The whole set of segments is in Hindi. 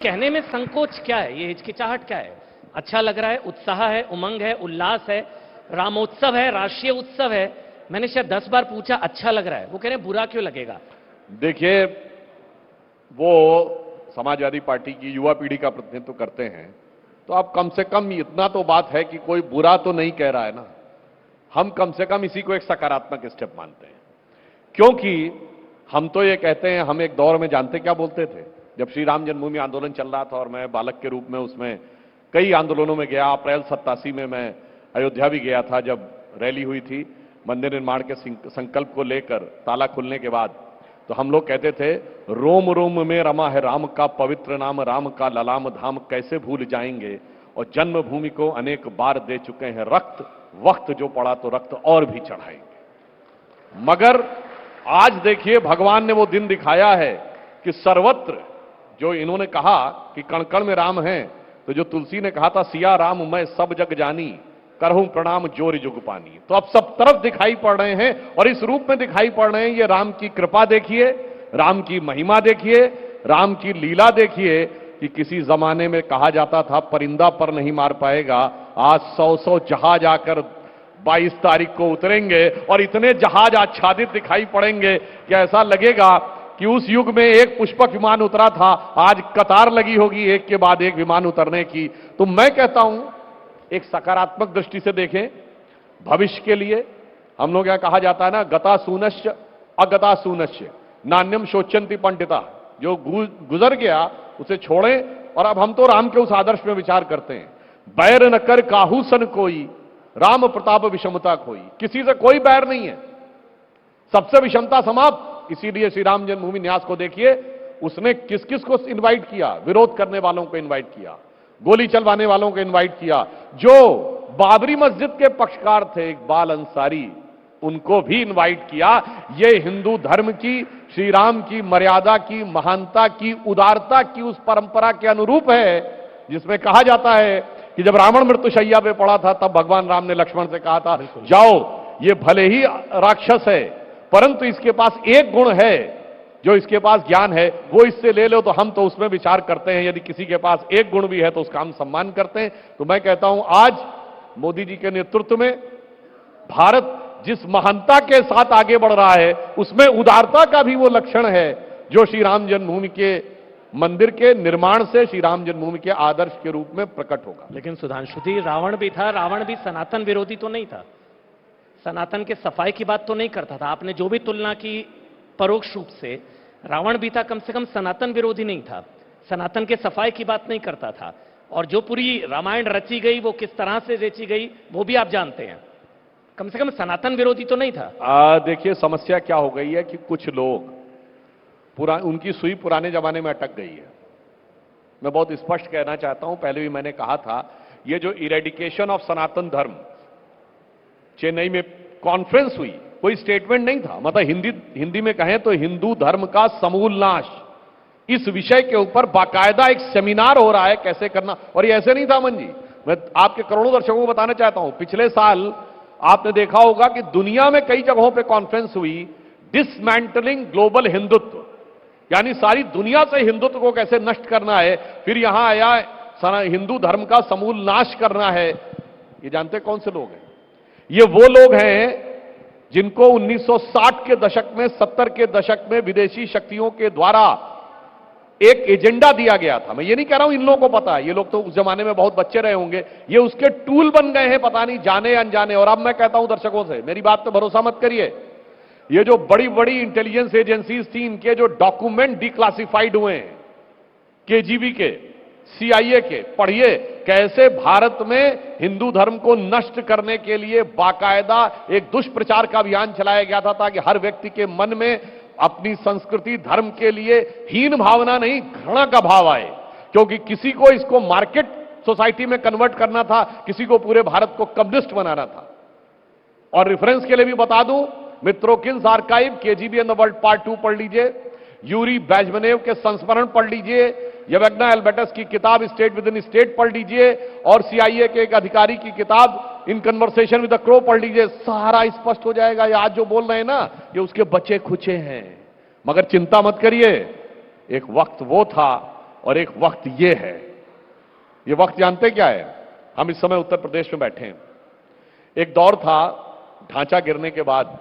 कहने में संकोच क्या है, ये हिचकिचाहट क्या है? अच्छा लग रहा है, उत्साह है, उमंग है, उल्लास है, रामोत्सव है, राष्ट्रीय उत्सव है। मैंने शायद 10 बार पूछा अच्छा लग रहा है, वो कह रहे हैं बुरा क्यों लगेगा? देखिए, वो समाजवादी पार्टी की युवा पीढ़ी का प्रतिनिधित्व करते हैं, तो अब कम से कम इतना तो बात है कि कोई बुरा तो नहीं कह रहा है ना। हम कम से कम इसी को एक सकारात्मक स्टेप मानते हैं, क्योंकि हम तो ये कहते हैं, हम एक दौर में जानते क्या बोलते थे, जब श्री राम जन्मभूमि आंदोलन चल रहा था और मैं बालक के रूप में उसमें कई आंदोलनों में गया। अप्रैल 87 में मैं अयोध्या भी गया था, जब रैली हुई थी मंदिर निर्माण के संकल्प को लेकर ताला खुलने के बाद। तो हम लोग कहते थे, रोम रोम में रमा है राम का पवित्र नाम, राम का ललाम धाम कैसे भूल जाएंगे, और जन्मभूमि को अनेक बार दे चुके हैं रक्त, वक्त जो पड़ा तो रक्त और भी चढ़ाएंगे। मगर आज देखिए, भगवान ने वो दिन दिखाया है कि सर्वत्र जो इन्होंने कहा कि कण कण में राम है, तो जो तुलसी ने कहा था, सिया राम मैं सब जग जानी, करहूं प्रणाम जोर जुग पानी, तो अब सब तरफ दिखाई पड़ रहे हैं और इस रूप में दिखाई पड़ रहे हैं। ये राम की कृपा देखिए, राम की महिमा देखिए, राम की लीला देखिए कि किसी जमाने में कहा जाता था परिंदा पर नहीं मार पाएगा, आज 100 जहाज आकर 22 तारीख को उतरेंगे और इतने जहाज आच्छादित दिखाई पड़ेंगे कि ऐसा लगेगा कि उस युग में एक पुष्पक विमान उतरा था, आज कतार लगी होगी एक के बाद एक विमान उतरने की। तो मैं कहता हूं, एक सकारात्मक दृष्टि से देखें भविष्य के लिए। हम लोग यहां कहा जाता है ना, गता सूनश्च अगता सूनश्च नान्यम शोचंती पंडिता, जो गुजर गया उसे छोड़ें, और अब हम तो राम के उस आदर्श में विचार करते हैं। बैर न कर काहू सन कोई, राम प्रताप विषमता खोई। किसी से कोई बैर नहीं है, सबसे विषमता समाप्त। इसीलिए श्री राम जन्मभूमि न्यास को देखिए, उसने किस किस को इनवाइट किया, विरोध करने वालों को इनवाइट किया, गोली चलवाने वालों को इनवाइट किया, जो बाबरी मस्जिद के पक्षकार थे इकबाल अंसारी, उनको भी इनवाइट किया। ये हिंदू धर्म की, श्री राम की मर्यादा की, महानता की, उदारता की उस परंपरा के अनुरूप है जिसमें कहा जाता है कि जब रावण मृत्युशैया पे पड़ा था, तब भगवान राम ने लक्ष्मण से कहा था, जाओ, ये भले ही राक्षस है परंतु इसके पास एक गुण है, जो इसके पास ज्ञान है वो इससे ले लो। तो हम तो उसमें विचार करते हैं, यदि किसी के पास एक गुण भी है तो उसका हम सम्मान करते हैं। तो मैं कहता हूं, आज मोदी जी के नेतृत्व में भारत जिस महानता के साथ आगे बढ़ रहा है, उसमें उदारता का भी वो लक्षण है जो श्री राम जन्मभूमि के मंदिर के निर्माण से श्री राम जन्मभूमि के आदर्श के रूप में प्रकट होगा। लेकिन सुधांशु जी, रावण भी था, रावण भी सनातन विरोधी तो नहीं था, सनातन के सफाई की बात तो नहीं करता था। आपने जो भी तुलना की परोक्ष रूप से, रावण भी था, कम से कम सनातन विरोधी नहीं था, सनातन के सफाई की बात नहीं करता था। और जो पूरी रामायण रची गई वो किस तरह से रची गई वो भी आप जानते हैं, कम से कम सनातन विरोधी तो नहीं था। देखिए, समस्या क्या हो गई है कि कुछ लोग उनकी सुई पुराने जमाने में अटक गई है। मैं बहुत स्पष्ट कहना चाहता हूं, पहले भी मैंने कहा था, ये जो इरेडिकेशन ऑफ सनातन धर्म चेन्नई में कॉन्फ्रेंस हुई, कोई स्टेटमेंट नहीं था, मतलब हिंदी में कहें तो हिंदू धर्म का समूल नाश, इस विषय के ऊपर बाकायदा एक सेमिनार हो रहा है कैसे करना। और ये ऐसे नहीं था अमन जी, मैं आपके करोड़ों दर्शकों को बताना चाहता हूं, पिछले साल आपने देखा होगा कि दुनिया में कई जगहों पे कॉन्फ्रेंस हुई, डिसमेंटलिंग ग्लोबल हिंदुत्व, यानी सारी दुनिया से हिंदुत्व को कैसे नष्ट करना है। फिर यहां आया हिंदू धर्म का समूल नाश करना है। ये जानते कौन से लोग हैं? ये वो लोग हैं जिनको 1960 के दशक में, 70 के दशक में विदेशी शक्तियों के द्वारा एक एजेंडा दिया गया था। मैं ये नहीं कह रहा हूं इन लोगों को पता है, ये लोग तो उस जमाने में बहुत बच्चे रहे होंगे, ये उसके टूल बन गए हैं, पता नहीं जाने अनजाने। और अब मैं कहता हूं दर्शकों से, मेरी बात पे भरोसा मत करिए, ये जो बड़ी बड़ी इंटेलिजेंस एजेंसीज थी, इनके जो डॉक्यूमेंट डिक्लासिफाइड हुए हैं, केजीबी के, सीआईए के, पढ़िए कैसे भारत में हिंदू धर्म को नष्ट करने के लिए बाकायदा एक दुष्प्रचार का अभियान चलाया गया था, ताकि हर व्यक्ति के मन में अपनी संस्कृति धर्म के लिए हीन भावना नहीं, घृणा का भाव आए। क्योंकि किसी को इसको मार्केट सोसाइटी में कन्वर्ट करना था, किसी को पूरे भारत को कम्युनिस्ट बनाना था। और रेफरेंस के लिए भी बता दूं मित्रों, Keynes archive, KGB and the world part 2 पढ़ लीजिए, यूरी बैजमनेव के संस्मरण पढ़ लीजिए, यवग्ना एल्बर्टस की किताब स्टेट विद इन स्टेट पढ़ लीजिए, और सीआईए के एक अधिकारी की किताब in conversation with the crow पढ़ लीजिए, सारा स्पष्ट हो जाएगा। ये आज जो बोल रहे हैं ना, ये उसके बचे खुचे हैं। मगर चिंता मत करिए, एक वक्त वो था और एक वक्त ये है। ये वक्त जानते क्या है? हम इस समय उत्तर प्रदेश में बैठे हैं। एक दौर था, ढांचा गिरने के बाद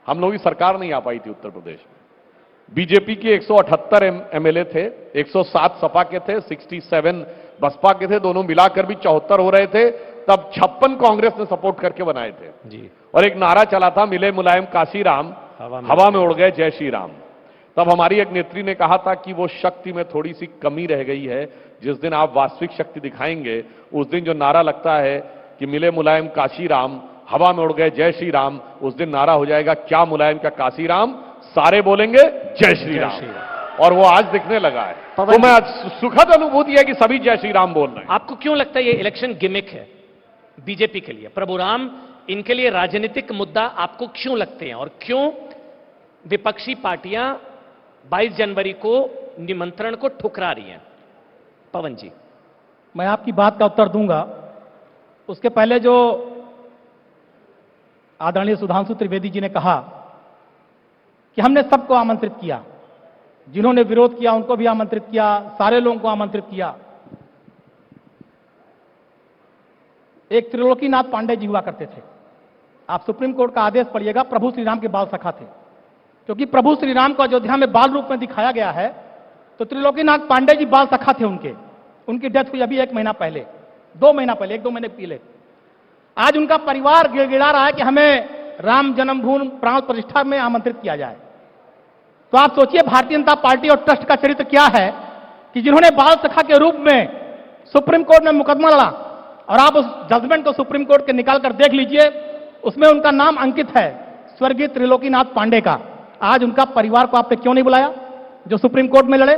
हम लोगों की सरकार नहीं आ पाई थी उत्तर प्रदेश में। बीजेपी के 178 एमएलए थे, 107 सपा के थे, 67 बसपा के थे, दोनों मिलाकर भी 74 हो रहे थे। तब 56 कांग्रेस ने सपोर्ट करके बनाए थे जी। और एक नारा चला था, मिले मुलायम काशीराम, हवा में उड़ गए जय श्री राम। तब हमारी एक नेत्री ने कहा था कि वो शक्ति में थोड़ी सी कमी रह गई है, जिस दिन आप वास्तविक शक्ति दिखाएंगे उस दिन जो नारा लगता है कि मिले मुलायम काशीराम, हवा में उड़ गए जय श्री राम, उस दिन नारा हो जाएगा क्या मुलायम का काशीराम, सारे बोलेंगे जय श्री राम। और वो आज दिखने लगा है। तो मैं सुखद अनुभूति है कि सभी जय श्री राम बोल रहे हैं। आपको क्यों लगता है ये इलेक्शन गिमिक है बीजेपी के लिए? प्रभु राम इनके लिए राजनीतिक मुद्दा आपको क्यों लगते हैं, और क्यों विपक्षी पार्टियां 22 जनवरी को निमंत्रण को ठुकरा रही हैं? पवन जी। मैं आपकी बात का उत्तर दूंगा। उसके पहले जो आदरणीय सुधांशु त्रिवेदी जी ने कहा कि हमने सबको आमंत्रित किया, जिन्होंने विरोध किया उनको भी आमंत्रित किया, सारे लोगों को आमंत्रित किया। एक त्रिलोकीनाथ पांडे जी हुआ करते थे, आप सुप्रीम कोर्ट का आदेश पढ़िएगा, प्रभु श्री राम के बाल सखा थे। क्योंकि प्रभु श्री राम को अयोध्या में बाल रूप में दिखाया गया है, तो त्रिलोकीनाथ पांडे जी बाल सखा थे उनकी डेथ हुई अभी 1 महीना पहले, 2 महीना पहले, 1-2 महीने पहले। आज उनका परिवार गिड़गिड़ा रहा है कि हमें राम जन्मभूमि प्राण प्रतिष्ठा में आमंत्रित किया जाए। तो आप सोचिए भारतीय जनता पार्टी और ट्रस्ट का चरित्र क्या है कि जिन्होंने बाल सखा के रूप में सुप्रीम कोर्ट में मुकदमा लड़ा, और आप उस जजमेंट को सुप्रीम कोर्ट के निकाल कर देख लीजिए, उसमें उनका नाम अंकित है, स्वर्गीय त्रिलोकीनाथ पांडे का। आज उनका परिवार को आपने क्यों नहीं बुलाया जो सुप्रीम कोर्ट में लड़े?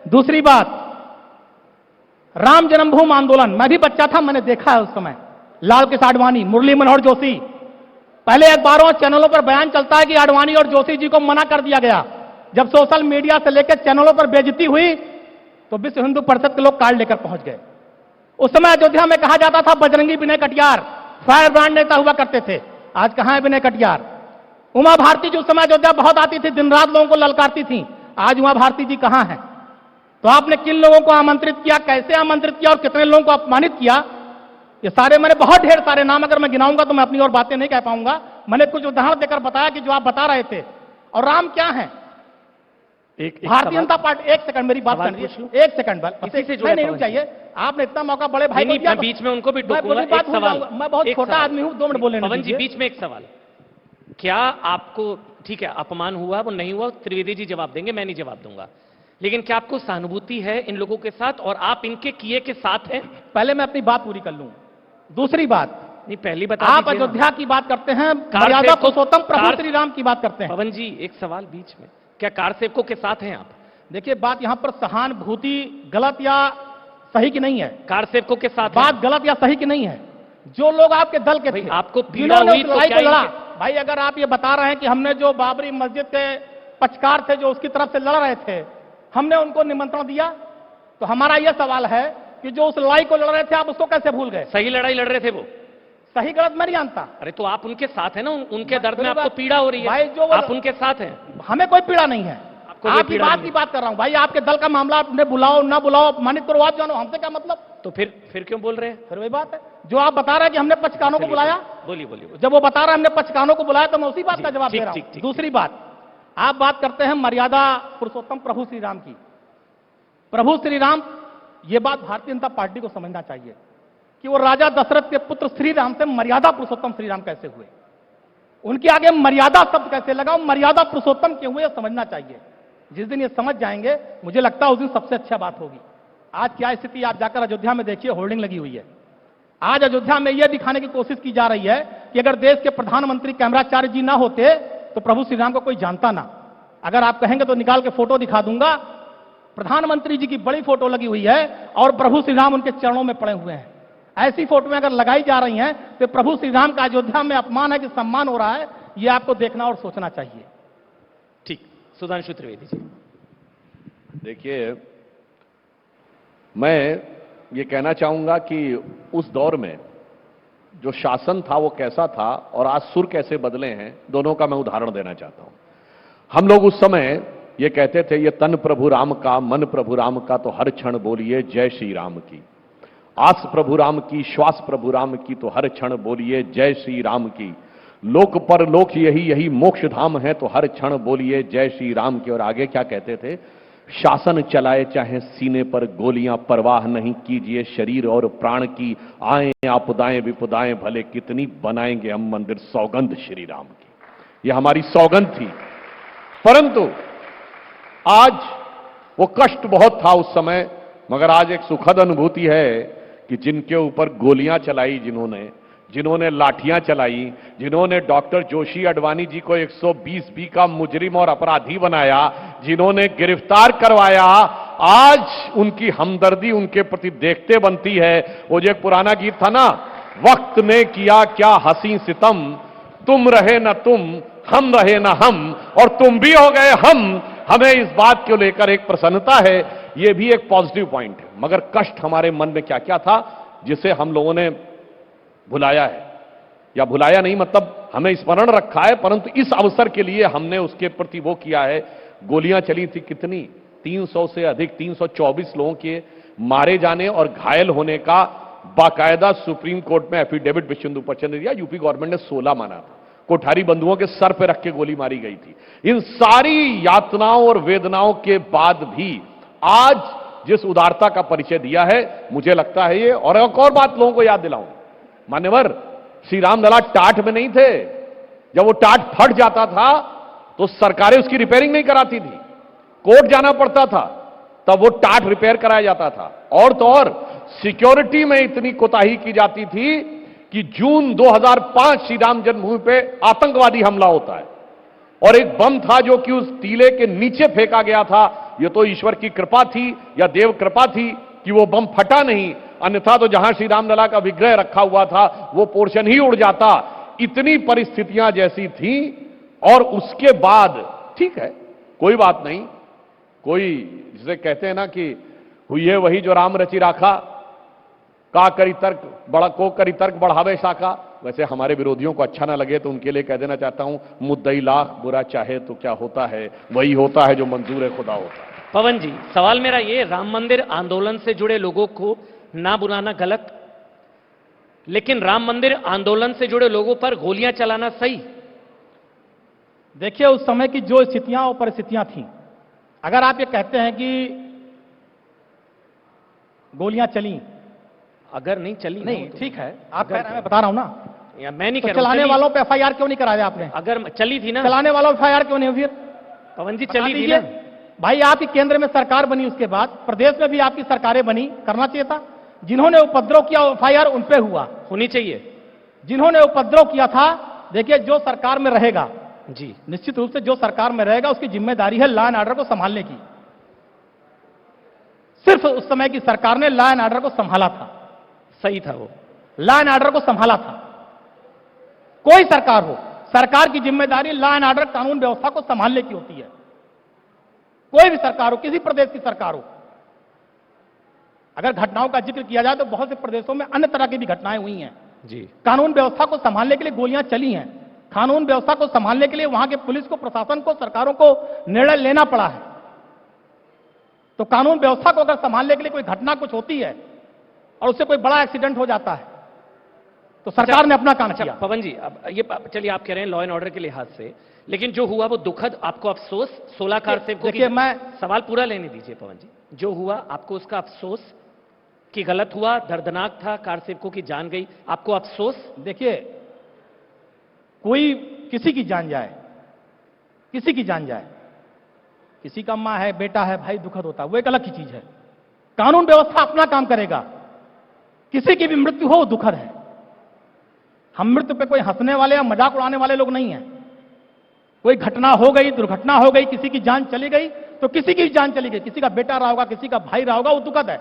दूसरी बात, राम जन्मभूमि आंदोलन, मैं भी बच्चा था, मैंने देखा है उस समय, लाल कृष्ण आडवाणी, मुरली मनोहर जोशी, पहले अखबारों चैनलों पर बयान चलता है कि आडवाणी और जोशी जी को मना कर दिया गया। जब सोशल मीडिया से लेकर चैनलों पर बेइज्जती हुई तो विश्व हिंदू परिषद के लोग कार्ड लेकर पहुंच गए। उस समय अयोध्या में कहा जाता था बजरंगी विनय कटियार फायर ब्रांड नेता हुआ करते थे। आज कहां है विनय कटियार? उमा भारती जी उस समय अयोध्या बहुत आती थी, दिन रात लोगों को ललकारती थी। आज उमा भारती जी कहां हैं? तो आपने किन लोगों को आमंत्रित किया, कैसे आमंत्रित किया और कितने लोगों को अपमानित किया? ये सारे, मैंने बहुत ढेर सारे नाम, अगर मैं गिनाऊंगा तो मैं अपनी और बातें नहीं कह पाऊंगा। मैंने कुछ उदाहरण देकर बताया कि जो आप बता रहे थे। और राम क्या है? भारतीय जनता पार्टी, एक सेकंड मेरी बात सुनिए, एक सेकंड इसी से जुड़े नहीं चाहिए। आपने इतना मौका बड़े भाई को दिया, मैं बीच में उनको भी टोकूंगा। एक सवाल, मैं बहुत छोटा आदमी हूं, 2 मिनट बोलने पवन जी बीच में एक सवाल, क्या आपको, ठीक है अपमान हुआ वो नहीं हुआ, त्रिवेदी जी जवाब देंगे, मैं नहीं जवाब दूंगा, लेकिन क्या आपको सहानुभूति है इन लोगों के साथ और आप इनके किए के साथ हैं? पहले मैं अपनी बात पूरी कर लूं। दूसरी बात, नहीं पहली बता, आप अयोध्या की बात करते हैं, मर्यादा पुरुषोत्तम प्रभु श्री राम की बात करते हैं। पवन जी एक सवाल बीच में, क्या कार सेवकों के साथ हैं आप? देखिए बात यहां पर सहानुभूति गलत या सही की नहीं है, कार सेवकों के साथ बात गलत या सही की नहीं है। जो लोग आपके दल के थे, आपको पीड़ा हुई तो क्या लड़ा? भाई अगर आप ये बता रहे हैं कि हमने जो बाबरी मस्जिद के पक्षकार थे जो उसकी तरफ से लड़ रहे थे, हमने उनको निमंत्रण दिया, तो हमारा यह सवाल है कि जो उस लड़ाई को लड़ रहे थे आप उसको कैसे भूल गए? सही लड़ाई लड़ रहे थे वो, सही गलत मैं नहीं जानता। अरे तो आप उनके साथ हैं ना, उनके दर्द में आपको पीड़ा हो रही है भाई, जो आप उनके साथ हैं। हमें कोई पीड़ा नहीं है, आपकी बात की बात कर रहा हूं। भाई आपके दल का मामला, आपने बुलाओ ना बुलाओ, अपमानित करो आप, जानो, हमसे क्या मतलब? तो फिर क्यों बोल रहे हैं? फिर वही बात है जो आप बता रहे हैं कि हमने पक्षकारों को बुलाया। बोलिए। जब वो बता रहा है हमने पक्षकारों को बुलाया तो मैं उसी बात का जवाब दे रहा हूं। दूसरी बात, आप बात करते हैं मर्यादा पुरुषोत्तम प्रभु श्री राम की। प्रभु श्री राम, ये बात भारतीय जनता पार्टी को समझना चाहिए कि वो राजा दशरथ के पुत्र श्री राम से मर्यादा पुरुषोत्तम श्री राम कैसे हुए, उनके आगे मर्यादा शब्द कैसे लगा, मर्यादा पुरुषोत्तम क्यों हुए, समझना चाहिए। जिस दिन ये समझ जाएंगे, मुझे लगता है उस दिन सबसे अच्छा बात होगी। आज क्या स्थिति, आप जाकर अयोध्या में देखिए, होर्डिंग लगी हुई है। आज अयोध्या में यह दिखाने की कोशिश की जा रही है कि अगर देश के प्रधानमंत्री कैमराचार्य जी ना होते तो प्रभु श्री राम को कोई जानता ना। अगर आप कहेंगे तो निकाल के फोटो दिखा दूंगा, प्रधानमंत्री जी की बड़ी फोटो लगी हुई है और प्रभु श्री राम उनके चरणों में पड़े हुए हैं। ऐसी फोटो अगर लगाई जा रही हैं तो प्रभु श्री राम का अयोध्या में अपमान है कि सम्मान हो रहा है, यह आपको देखना और सोचना चाहिए। ठीक, सुधांशु त्रिवेदी जी। देखिए, मैं ये कहना चाहूंगा कि उस दौर में जो शासन था वो कैसा था और आज सुर कैसे बदले हैं, दोनों का मैं उदाहरण देना चाहता हूं। हम लोग उस समय ये कहते थे, ये तन प्रभु राम का, मन प्रभु राम का, तो हर क्षण बोलिए जय श्री राम की। आस प्रभु राम की, श्वास प्रभु राम की, तो हर क्षण बोलिए जय श्री राम की। लोक पर लोक यही यही मोक्ष धाम है, तो हर क्षण बोलिए जय श्री राम की। और आगे क्या कहते थे, शासन चलाए चाहे सीने पर गोलियां, परवाह नहीं कीजिए शरीर और प्राण की। आए आपदाएं विपदाएं भले कितनी, बनाएंगे हम मंदिर सौगंध श्री राम की। यह हमारी सौगंध थी। परंतु आज वो कष्ट बहुत था उस समय, मगर आज एक सुखद अनुभूति है कि जिनके ऊपर गोलियां चलाई, जिन्होंने लाठियां चलाई, जिन्होंने डॉक्टर जोशी अडवाणी जी को 120B का मुजरिम और अपराधी बनाया, जिन्होंने गिरफ्तार करवाया, आज उनकी हमदर्दी उनके प्रति देखते बनती है। वो जो एक पुराना गीत था ना, वक्त ने किया क्या हंसी सितम, तुम रहे न तुम, हम रहे न हम, और तुम भी हो गए हम। हमें इस बात को लेकर एक प्रसन्नता है, यह भी एक पॉजिटिव पॉइंट है। मगर कष्ट हमारे मन में क्या क्या था जिसे हम लोगों ने भुलाया है, या भुलाया नहीं मतलब हमें स्मरण रखा है, परंतु इस अवसर के लिए हमने उसके प्रति वो किया है। गोलियां चली थी कितनी, 300 से अधिक, 324 लोगों के मारे जाने और घायल होने का बाकायदा सुप्रीम कोर्ट में एफिडेविट विश्वेंदु प्रचंड ने दिया। यूपी गवर्नमेंट ने 16 माना था। कोठारी बंधुओं के सर पे रख के गोली मारी गई थी। इन सारी यातनाओं और वेदनाओं के बाद भी आज जिस उदारता का परिचय दिया है, मुझे लगता है ये, और एक और बात लोगों को याद दिलाऊं, मान्यवर श्री राम लला टाट में नहीं थे। जब वो टाट फट जाता था तो सरकारें उसकी रिपेयरिंग नहीं कराती थी, कोर्ट जाना पड़ता था, तब वो टाट रिपेयर कराया जाता था। और तो और सिक्योरिटी में इतनी कोताही की जाती थी कि जून 2005 श्री राम जन्मभूमि पे आतंकवादी हमला होता है, और एक बम था जो कि उस टीले के नीचे फेंका गया था। यह तो ईश्वर की कृपा थी या देव कृपा थी कि वो बम फटा नहीं, अन्यथा तो जहां श्री राम लला का विग्रह रखा हुआ था वो पोर्शन ही उड़ जाता। इतनी परिस्थितियां जैसी थी, और उसके बाद ठीक है, कोई बात नहीं, कोई जिसे कहते हैं ना कि हुई है वही जो राम रचि राखा, का करी तर्क बड़ा को करी तर्क बढ़ावे शाखा। वैसे हमारे विरोधियों को अच्छा ना लगे तो उनके लिए कह देना चाहता हूं, मुद्दई लाख बुरा चाहे तो क्या होता है, वही होता है जो मंजूर है खुदा होता है। पवन जी, सवाल मेरा ये, राम मंदिर आंदोलन से जुड़े लोगों को ना बुलाना गलत, लेकिन राम मंदिर आंदोलन से जुड़े लोगों पर गोलियां चलाना सही? देखिए, उस समय की जो स्थितियां और परिस्थितियां थी, अगर आप ये कहते हैं कि गोलियां चली, अगर नहीं चली नहीं ठीक है, आप कह रहे हैं, मैं बता रहा हूं ना, या मैं नहीं तो कह रहा हूं, चलाने वालों पे एफआईआर क्यों नहीं कराया आपने? अगर चली थी ना, चलाने वालों पे एफआईआर क्यों नहीं हुई? फिर पवन जी बता चली थी दीजिए। ना भाई, आपकी केंद्र में सरकार बनी, उसके बाद प्रदेश में भी आपकी सरकारें बनी, करना चाहिए था। जिन्होंने उपद्रव किया एफआईआर उन पे हुआ, होनी चाहिए। जिन्होंने उपद्रव किया था, देखिए जो सरकार में रहेगा, जी निश्चित रूप से जो सरकार में रहेगा उसकी जिम्मेदारी है लॉ एंड ऑर्डर को संभालने की। सिर्फ उस समय की सरकार ने लॉ एंड ऑर्डर को संभाला था, सही था, वो लॉ एंड ऑर्डर को संभाला था। कोई सरकार हो, सरकार की जिम्मेदारी लॉ एंड ऑर्डर कानून व्यवस्था को संभालने की होती है। कोई भी सरकार हो, किसी प्रदेश की सरकार हो। अगर घटनाओं का जिक्र किया जाए तो बहुत से प्रदेशों में अन्य तरह की भी घटनाएं हुई हैं। जी, कानून व्यवस्था को संभालने के लिए गोलियां चली हैं, कानून व्यवस्था को संभालने के लिए वहां के पुलिस को, प्रशासन को, सरकारों को निर्णय लेना पड़ा है। तो कानून व्यवस्था को अगर संभालने के लिए कोई घटना कुछ होती है और उससे कोई बड़ा एक्सीडेंट हो जाता है तो सरकार ने अपना काम किया। पवन जी, अब ये चलिए आप कह रहे हैं लॉ एंड ऑर्डर के लिहाज से, लेकिन जो हुआ वो दुखद, आपको अफसोस 16 कारसेवकों को, देखिए, मैं सवाल पूरा लेने दीजिए पवन जी, जो हुआ आपको उसका अफसोस कि गलत हुआ, दर्दनाक था, कारसेवकों की जान गई, आपको अफसोस? देखिए, कोई किसी की जान जाए, किसी की जान जाए, किसी का मां है, बेटा है, भाई, दुखद होता है, वो एक अलग की चीज है। कानून व्यवस्था अपना काम करेगा। किसी की भी मृत्यु हो दुखद है। हम मृत्यु पे कोई हंसने वाले या मजाक उड़ाने वाले लोग नहीं हैं। कोई घटना हो गई, दुर्घटना हो गई, किसी की जान चली गई तो किसी की जान चली गई, किसी का बेटा रहा होगा, किसी का भाई रहा होगा, वो दुखद है।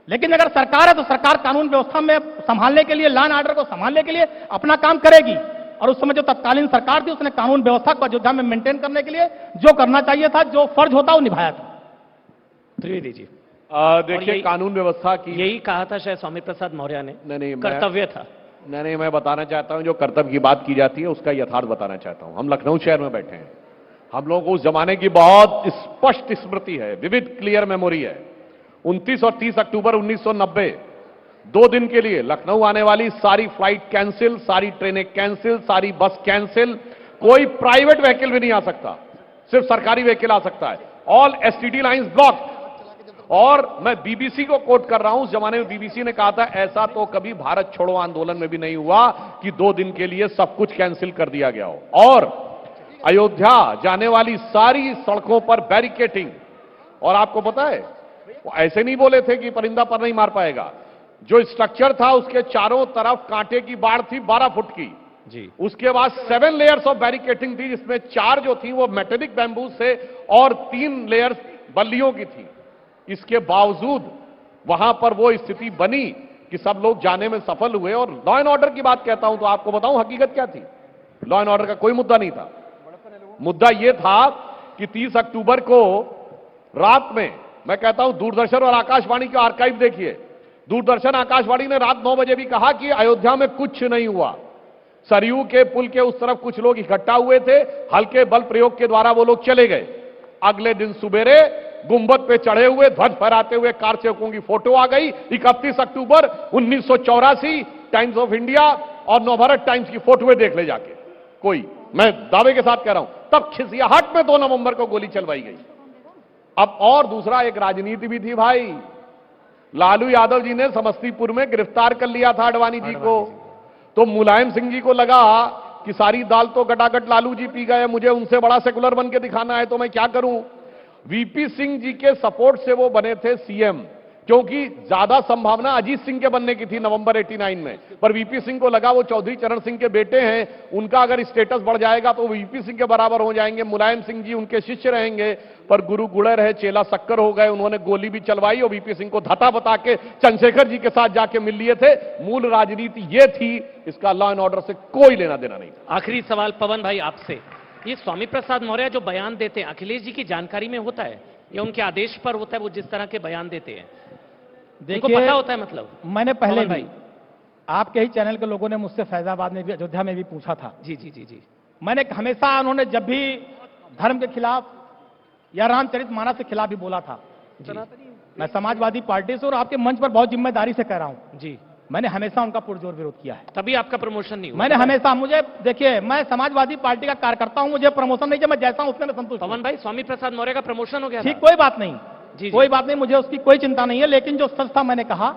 लेकिन अगर सरकार है तो सरकार कानून व्यवस्था में संभालने के लिए, लॉ एंड ऑर्डर को संभालने के लिए अपना काम करेगी। और उस समय जो तत्कालीन सरकार थी उसने कानून व्यवस्था को अयोध्या में मेंटेन करने के लिए जो करना चाहिए था, जो फर्ज होता वो निभाया था। त्रिवेदी जी, देखिए, कानून व्यवस्था की यही कहा था शायद स्वामी प्रसाद मौर्य ने, नहीं, कर्तव्य था। नहीं, मैं बताना चाहता हूं, जो कर्तव्य की बात की जाती है उसका यथार्थ बताना चाहता हूं। हम लखनऊ शहर में बैठे हैं, हम लोगों को उस जमाने की बहुत स्पष्ट स्मृति है, विविड क्लियर मेमोरी है। 29 और 30 अक्टूबर 1990 2 दिन के लिए लखनऊ आने वाली सारी फ्लाइट कैंसिल, सारी ट्रेनें कैंसिल, सारी बस कैंसिल, कोई प्राइवेट व्हीकल भी नहीं आ सकता, सिर्फ सरकारी व्हीकल आ सकता है। All STD lines block. और मैं बीबीसी को कोट कर रहा हूं, उस जमाने में बीबीसी ने कहा था ऐसा तो कभी भारत छोड़ो आंदोलन में भी नहीं हुआ कि 2 दिन के लिए सब कुछ कैंसिल कर दिया गया हो। और अयोध्या जाने वाली सारी सड़कों पर बैरिकेटिंग। और आपको पता है वो ऐसे नहीं बोले थे कि परिंदा पर नहीं मार पाएगा, जो स्ट्रक्चर था उसके चारों तरफ कांटे की बाड़ थी 12 फुट की जी। उसके बाद 7 लेयर्स ऑफ बैरिकेटिंग थी, जिसमें 4 जो थी वो मेटेलिक बैम्बू से और 3 लेयर्स बल्लियों की थी। इसके बावजूद वहां पर वो स्थिति बनी कि सब लोग जाने में सफल हुए। और लॉ एंड ऑर्डर की बात कहता हूं तो आपको बताऊं हकीकत क्या थी। लॉ एंड ऑर्डर का कोई मुद्दा नहीं था। मुद्दा यह था कि 30 अक्टूबर को रात में, मैं कहता हूं दूरदर्शन और आकाशवाणी का आर्काइव देखिए, दूरदर्शन आकाशवाणी ने रात 9 बजे भी कहा कि अयोध्या में कुछ नहीं हुआ। सरयू के पुल के उस तरफ कुछ लोग इकट्ठा हुए थे, हल्के बल प्रयोग के द्वारा वो लोग चले गए। अगले दिन सुबेरे गुंबद पे चढ़े हुए ध्वज फहराते हुए कार सेवकों की फोटो आ गई। 31 अक्टूबर 1984 टाइम्स ऑफ इंडिया और नवभारत टाइम्स की फोटोएं देख ले जाके, कोई, मैं दावे के साथ कह रहा हूं, तब खिसियाहट में 2 नवंबर को गोली चलवाई गई। अब और दूसरा एक राजनीति भी थी भाई। लालू यादव जी ने समस्तीपुर में गिरफ्तार कर लिया था आडवाणी जी को, तो मुलायम सिंह जी को लगा कि सारी दाल तो गटागट लालू जी पी गए, मुझे उनसे बड़ा सेकुलर बन के दिखाना है, तो मैं क्या करूं। वीपी सिंह जी के सपोर्ट से वो बने थे सीएम, क्योंकि ज्यादा संभावना अजीत सिंह के बनने की थी नवंबर 89 में, पर वीपी सिंह को लगा वो चौधरी चरण सिंह के बेटे हैं, उनका अगर स्टेटस बढ़ जाएगा तो वीपी सिंह के बराबर हो जाएंगे, मुलायम सिंह जी उनके शिष्य रहेंगे। पर गुरु गुड़े रहे, चेला शक्कर हो गए, उन्होंने गोली भी चलवाई और वीपी सिंह को धता बता के चंद्रशेखर जी के साथ जाके मिल लिए थे। मूल राजनीति ये थी, इसका लॉ एंड ऑर्डर से कोई लेना देना नहीं था। आखिरी सवाल पवन भाई आपसे, ये स्वामी प्रसाद मौर्य जो बयान देते हैं अखिलेश जी की जानकारी में होता है या उनके आदेश पर होता है? वो जिस तरह के बयान देते हैं देखो पता होता है? मतलब मैंने पहले भाई भी आपके ही चैनल के लोगों ने मुझसे फैजाबाद में भी, अयोध्या में भी पूछा था। जी जी जी जी। मैंने हमेशा, उन्होंने जब भी धर्म के खिलाफ या रामचरितमानस के खिलाफ भी बोला था, मैं समाजवादी पार्टी से और आपके मंच पर बहुत जिम्मेदारी से कह रहा हूं जी, मैंने हमेशा उनका पुरजोर विरोध किया है। तभी आपका प्रमोशन नहीं हुआ। मैंने हमेशा, मुझे देखिए, मैं समाजवादी पार्टी का कार्यकर्ता हूं, मुझे प्रमोशन नहीं चाहिए, मैं जैसा हूं उसमें मैं संतुष्ट हूं। पवन भाई, स्वामी प्रसाद मौर्य का प्रमोशन हो गया ठीक, था? कोई बात नहीं जी, कोई बात नहीं, मुझे उसकी कोई चिंता नहीं है। लेकिन जो सच था मैंने कहा,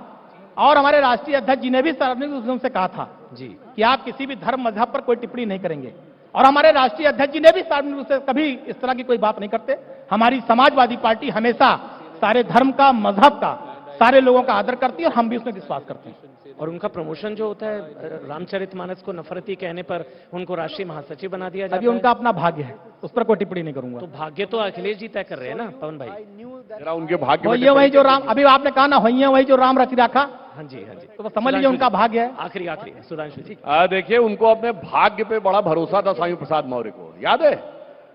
और हमारे राष्ट्रीय अध्यक्ष जी ने भी सार्वजनिक रूप से कहा था जी कि आप किसी भी धर्म मजहब पर कोई टिप्पणी नहीं करेंगे, और हमारे राष्ट्रीय अध्यक्ष जी ने भी सार्वजनिक रूप से कभी इस तरह की कोई बात नहीं करते। हमारी समाजवादी पार्टी हमेशा सारे धर्म का, मजहब का, सारे लोगों का आदर करती है और हम भी उसमें विश्वास करते हैं। और उनका प्रमोशन जो होता है, रामचरितमानस को नफरती कहने पर उनको राष्ट्रीय महासचिव बना दिया जाता अभी है। उनका अपना भाग्य है, उस पर कोई टिप्पणी नहीं करूंगा। तो भाग्य तो अखिलेश जी तय कर रहे हैं ना पवन भाई। जरा उनके भाग्य में वही है, वही जो राम, अभी आपने कहा ना, वही है वही जो राम रच रखा, हाँ जी हाँ जी, तो समझ लीजिए उनका भाग्य है। आखिरी आखिरी सुधांशु जी। देखिए, उनको अपने भाग्य पे बड़ा भरोसा था स्वामी प्रसाद मौर्य को, याद है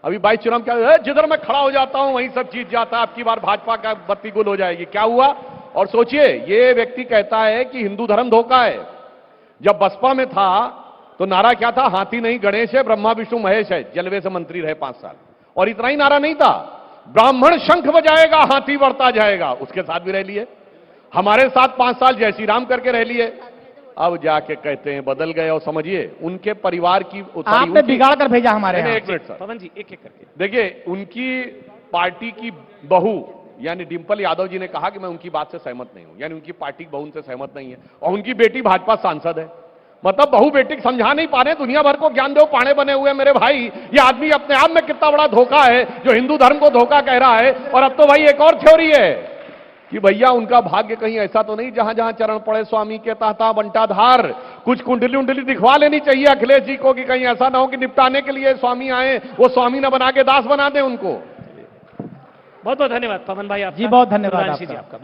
अभी 22 चुनाव क्या है, जिधर मैं खड़ा हो जाता हूं वहीं सब जीत जाता है, अब की बार भाजपा का बत्ती गुल हो जाएगी। क्या हुआ? और सोचिए, ये व्यक्ति कहता है कि हिंदू धर्म धोखा है। जब बसपा में था तो नारा क्या था? हाथी नहीं गणेश है, ब्रह्मा विष्णु महेश है। जलवे से मंत्री रहे 5 साल, और इतना ही नारा नहीं था, ब्राह्मण शंख बजाएगा हाथी बढ़ता जाएगा, उसके साथ भी रह लिए। हमारे साथ 5 साल जय श्री राम करके रह लिए। अब जाके कहते हैं बदल गए। और समझिए, उनके परिवार की आपने बिगाड़ कर भेजा हमारे यहाँ। एक मिनट सर, पवन जी एक एक करके देखिए, उनकी पार्टी की बहू यानी डिंपल यादव जी ने कहा कि मैं उनकी बात से सहमत नहीं हूं, यानी उनकी पार्टी की बहू उनसे सहमत नहीं है, और उनकी बेटी भाजपा सांसद है। मतलब बहू बेटी समझा नहीं पा रहे, दुनिया भर को ज्ञान देव पाने बने हुए मेरे भाई। ये आदमी अपने आप में कितना बड़ा धोखा है जो हिंदू धर्म को धोखा कह रहा है। और अब तो भाई एक और थ्योरी है कि भैया उनका भाग्य कहीं ऐसा तो नहीं जहां जहां चरण पड़े स्वामी के ताता बंटा धार। कुछ कुंडली उंडली दिखवा लेनी चाहिए अखिलेश जी को कि कहीं ऐसा ना हो कि निपटाने के लिए स्वामी आए, वो स्वामी न बना के दास बना दे उनको। बहुत बहुत धन्यवाद पवन भाई आपका। जी बहुत धन्यवाद सुधांशु जी आपका। आपका।